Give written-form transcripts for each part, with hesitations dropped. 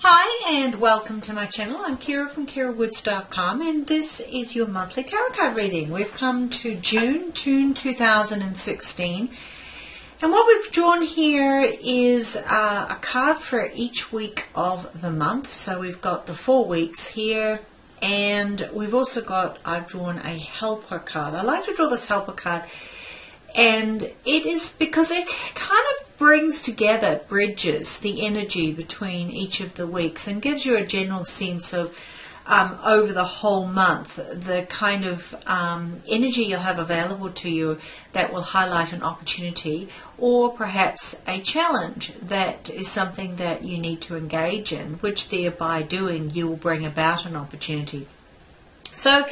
Hi and welcome to my channel. I'm Kira from KiraWoods.com and this is your monthly tarot card reading. We've come to June 2016 and what we've drawn here is a card for each week of the month. So we've got the 4 weeks here and we've also got, I've drawn a helper card. I like to draw this helper card and it is because it kind of brings together, bridges the energy between each of the weeks and gives you a general sense of over the whole month the kind of energy you'll have available to you that will highlight an opportunity or perhaps a challenge that is something that you need to engage in, which thereby doing you will bring about an opportunity. So our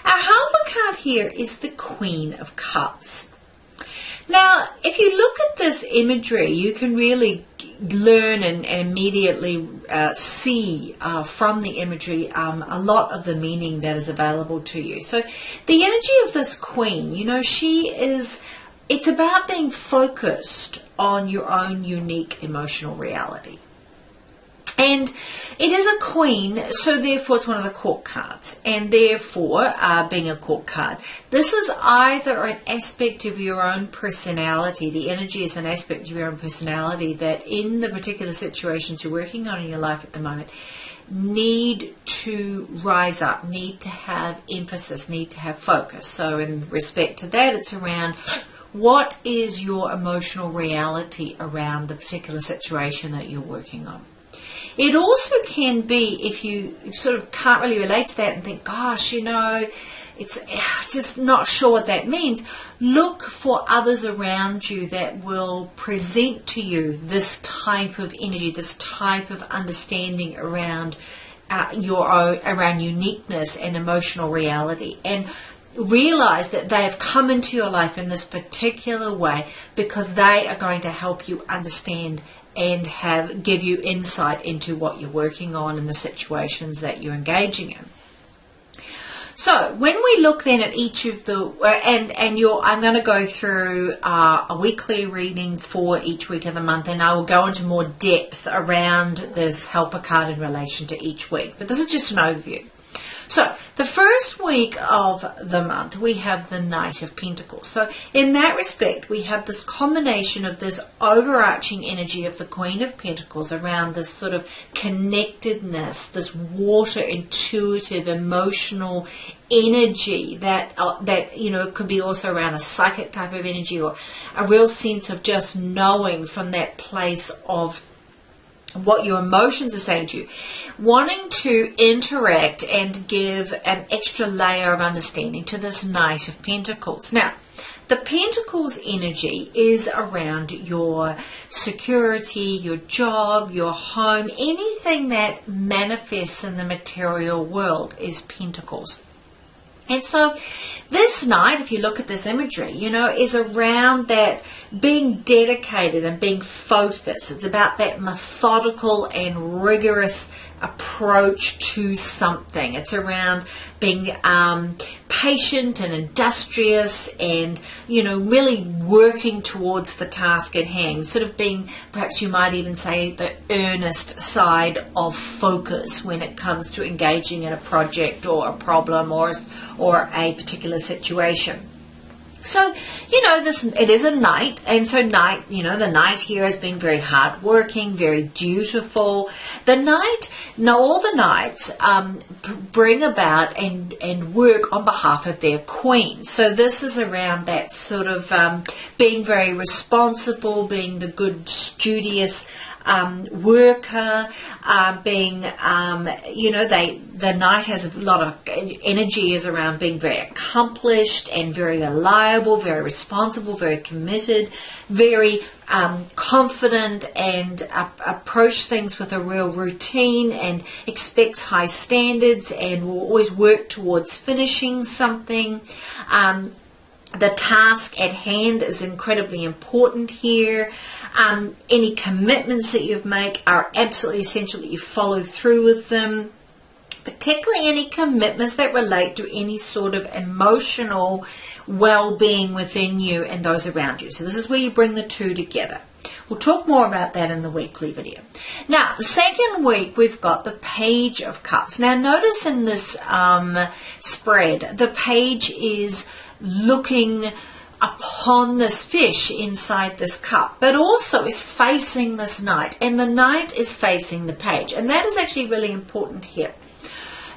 helper card here is the Queen of Cups. Now, if you look at this imagery, you can really learn and immediately see from the imagery a lot of the meaning that is available to you. So the energy of this queen, you know, it's about being focused on your own unique emotional reality. And it is a queen, so therefore it's one of the court cards. And therefore, being a court card, this is either an aspect of your own personality. The energy is an aspect of your own personality that in the particular situations you're working on in your life at the moment need to rise up, need to have emphasis, need to have focus. So in respect to that, it's around what is your emotional reality around the particular situation that you're working on. It also can be, if you sort of can't really relate to that and think, gosh, you know, it's just not sure what that means, look for others around you that will present to you this type of energy, this type of understanding around around uniqueness and emotional reality. And realize that they have come into your life in this particular way because they are going to help you understand and give you insight into what you're working on and the situations that you're engaging in. So when we look then at each of the, I'm going to go through a weekly reading for each week of the month, and I will go into more depth around this helper card in relation to each week. But this is just an overview. So the first week of the month, we have the Knight of Pentacles. So in that respect, we have this combination of this overarching energy of the Queen of Pentacles around this sort of connectedness, this water, intuitive, emotional energy that you know, it could be also around a psychic type of energy or a real sense of just knowing from that place of what your emotions are saying to you, wanting to interact and give an extra layer of understanding to this Knight of Pentacles. Now, the Pentacles energy is around your security, your job, your home, anything that manifests in the material world is Pentacles. And so this night, if you look at this imagery, you know, is around that being dedicated and being focused. It's about that methodical and rigorous approach to something. It's around being patient and industrious and, you know, really working towards the task at hand. Sort of being, perhaps you might even say, the earnest side of focus when it comes to engaging in a project or a problem or a particular situation. So, you know, it is a knight, and so knight, you know, the knight here has been very hardworking, very dutiful. The knight, now all the knights bring about and work on behalf of their queen. So this is around that sort of being very responsible, being the good, studious worker, being, you know, the knight has a lot of energy is around being very accomplished and very reliable, very responsible, very committed, very confident, and approach things with a real routine and expects high standards and will always work towards finishing something. The task at hand is incredibly important here. Any commitments that you make are absolutely essential that you follow through with them, particularly any commitments that relate to any sort of emotional well-being within you and those around you. So this is where you bring the two together. We'll talk more about that in the weekly video. Now, the second week, we've got the Page of Cups. Now, notice in this spread, the page is looking upon this fish inside this cup, but also is facing this knight, and the knight is facing the page. And that is actually really important here,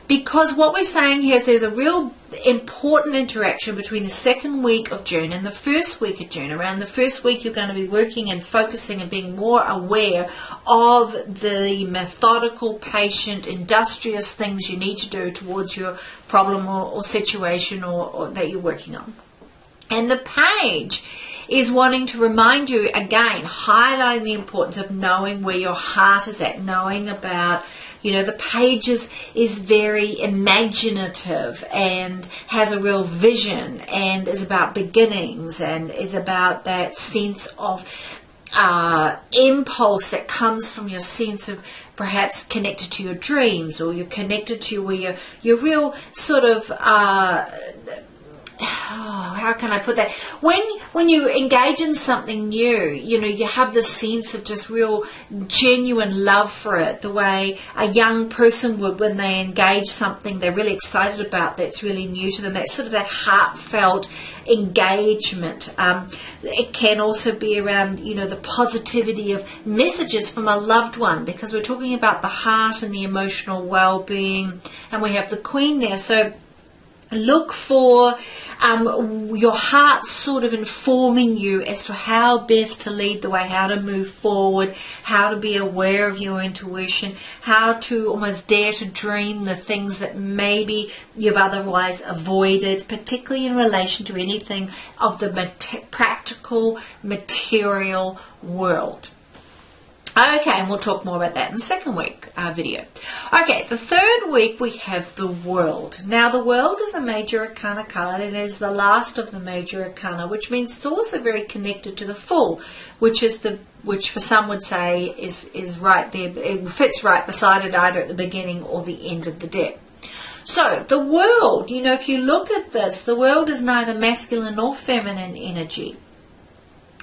because what we're saying here is there's a real important interaction between the second week of June and the first week of June. Around the first week, you're going to be working and focusing and being more aware of the methodical, patient, industrious things you need to do towards your problem or situation or that you're working on. And the page is wanting to remind you again, highlighting the importance of knowing where your heart is at, knowing about, the page is very imaginative and has a real vision and is about beginnings and is about that sense of impulse that comes from your sense of perhaps connected to your dreams, or you're connected to where you're real sort of how can I put that? When you engage in something new, you have this sense of just real genuine love for it, the way a young person would when they engage something they're really excited about that's really new to them. That's sort of that heartfelt engagement. It can also be around, the positivity of messages from a loved one, because we're talking about the heart and the emotional well-being, and we have the Queen there. So look for your heart sort of informing you as to how best to lead the way, how to move forward, how to be aware of your intuition, how to almost dare to dream the things that maybe you've otherwise avoided, particularly in relation to anything of the practical, material world. Okay, and we'll talk more about that in the second week video. Okay, the third week we have the World. Now, the World is a major arcana card. It is the last of the major arcana, which means it's also very connected to the Fool, which for some would say is right there. It fits right beside it, either at the beginning or the end of the deck. So the World, if you look at this, the World is neither masculine nor feminine energy.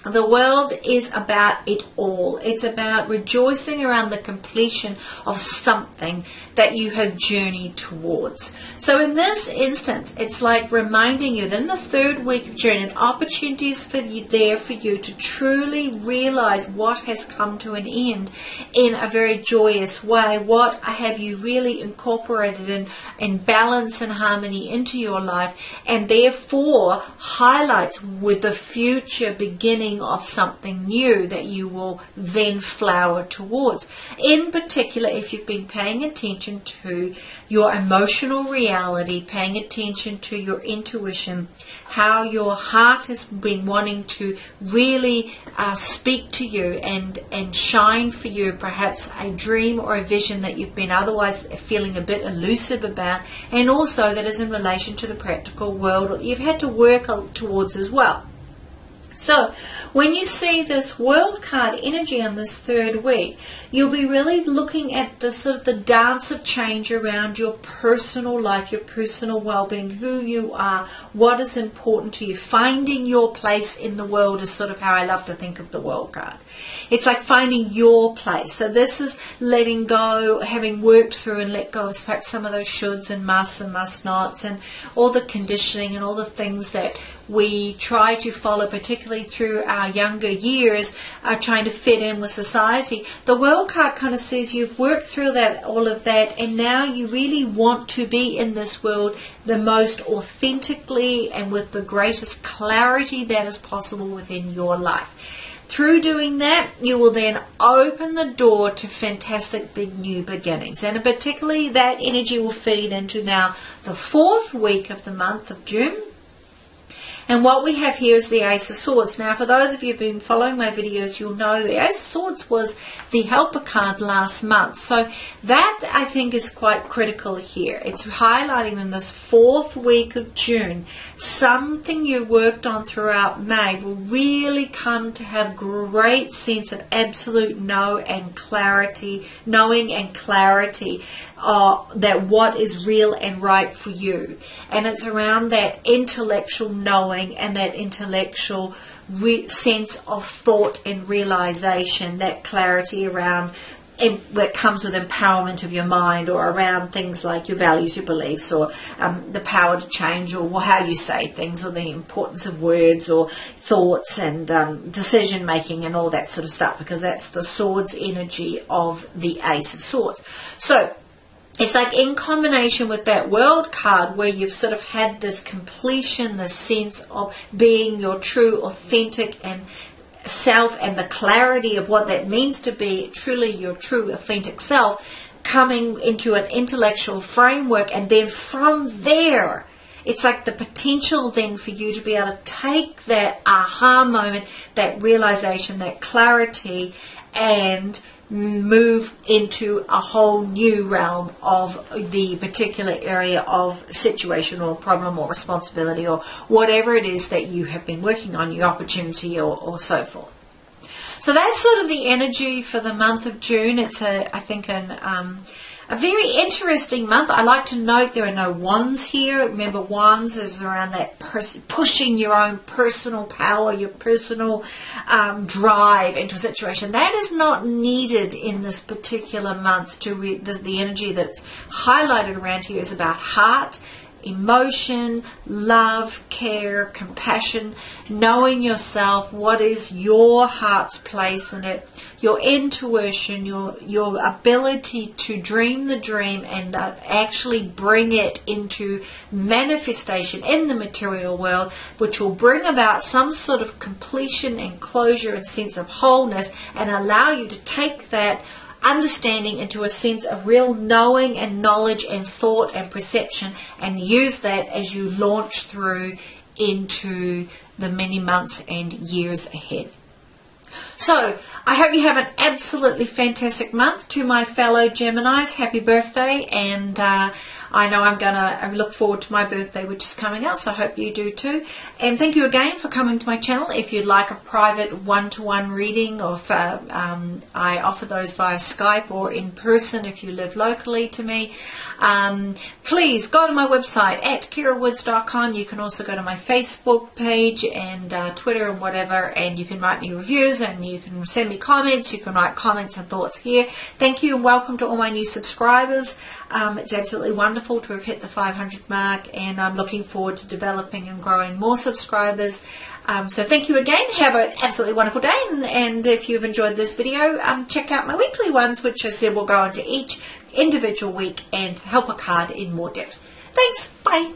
The World is about it all. It's about rejoicing around the completion of something that you have journeyed towards. So in this instance, it's like reminding you that in the third week of June, an opportunity is for you to truly realize what has come to an end in a very joyous way. What have you really incorporated in balance and harmony into your life, and therefore highlights with the future beginning of something new that you will then flower towards. In particular, if you've been paying attention to your emotional reality, paying attention to your intuition, how your heart has been wanting to really speak to you and shine for you perhaps a dream or a vision that you've been otherwise feeling a bit elusive about, and also that is in relation to the practical world that you've had to work towards as well. So when you see this World card energy on this third week, you'll be really looking at the sort of the dance of change around your personal life, your personal well-being, who you are, what is important to you. Finding your place in the world is sort of how I love to think of the World card. It's like finding your place. So this is letting go, having worked through and let go of perhaps some of those shoulds and musts and must nots and all the conditioning and all the things that we try to follow, particularly through our younger years, trying to fit in with society. The World card kind of says you've worked through that, all of that, and now you really want to be in this world the most authentically and with the greatest clarity that is possible within your life. Through doing that, you will then open the door to fantastic big new beginnings. And particularly that energy will feed into now the fourth week of the month of June. And what we have here is the Ace of Swords. Now, for those of you who've been following my videos, you'll know the Ace of Swords was the helper card last month. So that, I think, is quite critical here. It's highlighting in this fourth week of June, something you worked on throughout May will really come to have great sense of absolute knowing and clarity that what is real and right for you. And it's around that intellectual knowing and that intellectual sense of thought and realization, that clarity around that comes with empowerment of your mind, or around things like your values, your beliefs, or the power to change, or how you say things, or the importance of words or thoughts, and decision making and all that sort of stuff, because that's the Swords energy of the Ace of Swords. So it's like in combination with that World card, where you've sort of had this completion, this sense of being your true, authentic and self, and the clarity of what that means to be truly your true, authentic self, coming into an intellectual framework. And then from there, it's like the potential then for you to be able to take that aha moment, that realization, that clarity, and move into a whole new realm of the particular area of situation or problem or responsibility, or whatever it is that you have been working on, your opportunity, or so forth. So that's sort of the energy for the month of June. It's I think a very interesting month. I like to note there are no wands here. Remember, wands is around that pushing your own personal power, your personal drive into a situation. That is not needed in this particular month. The energy that's highlighted around here is about heart, emotion, love, care, compassion, knowing yourself, what is your heart's place in it, your intuition, your ability to dream the dream and actually bring it into manifestation in the material world, which will bring about some sort of completion and closure and sense of wholeness, and allow you to take that understanding into a sense of real knowing and knowledge and thought and perception, and use that as you launch through into the many months and years ahead. So I hope you have an absolutely fantastic month. To my fellow Geminis, happy birthday, and I know I'm going to look forward to my birthday, which is coming up, so I hope you do too. And thank you again for coming to my channel. If you'd like a private one-to-one reading, or if, I offer those via Skype or in person if you live locally to me, please go to my website at kirawoods.com. You can also go to my Facebook page and Twitter and whatever, and you can write me reviews, and you can send me comments. You can write comments and thoughts here. Thank you, and welcome to all my new subscribers. It's absolutely wonderful to have hit the 500 mark, and I'm looking forward to developing and growing more subscribers. So thank you again. Have an absolutely wonderful day, and if you've enjoyed this video, check out my weekly ones, which I said will go into each individual week and help a card in more depth. Thanks. Bye.